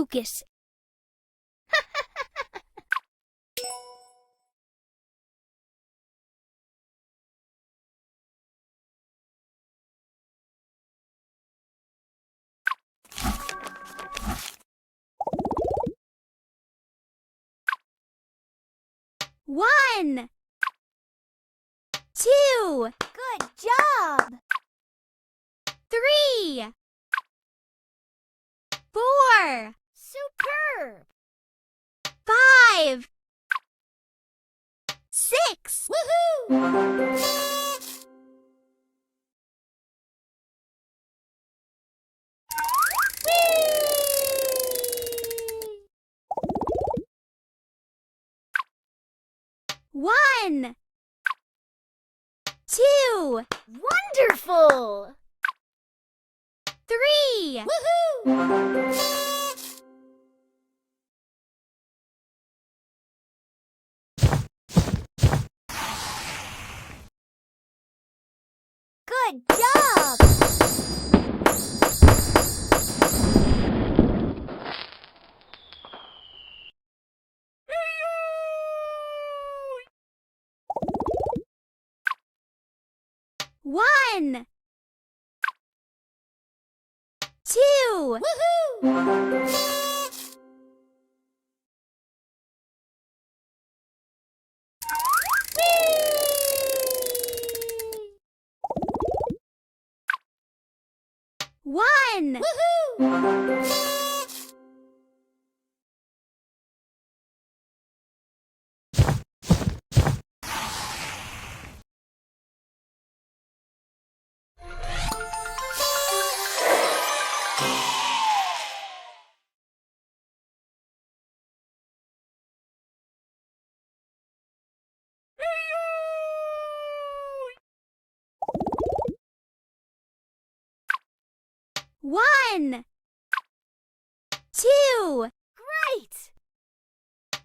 focus. One, two, Good job! 3, 4, Superb! 5, 6. Woohoo! One, two, Wonderful! 3, Woohoo! Good job! one, two, Woohoo! one, Woohoo! one, two, Great!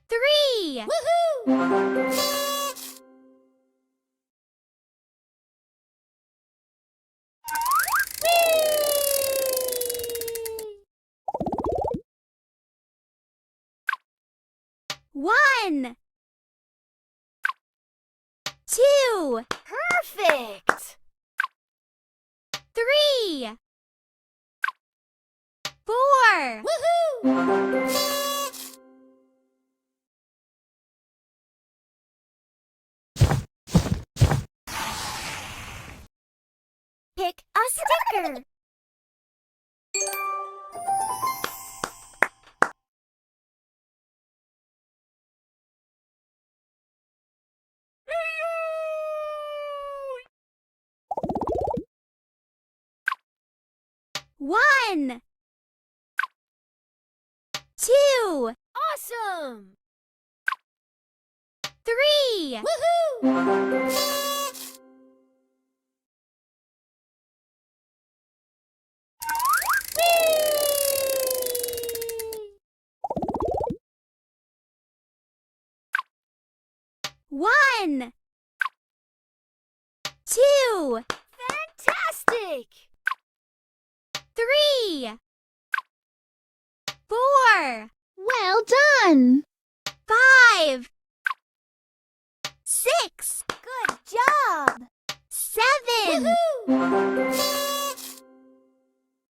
3, Woohoo! one, two, Perfect! 3, 4, Woohoo! Pick a sticker. one, two, Awesome! 3, Woohoo! one, two, Fantastic! 3, 4, Well done! 5, 6, Good job! 7, Woohoo!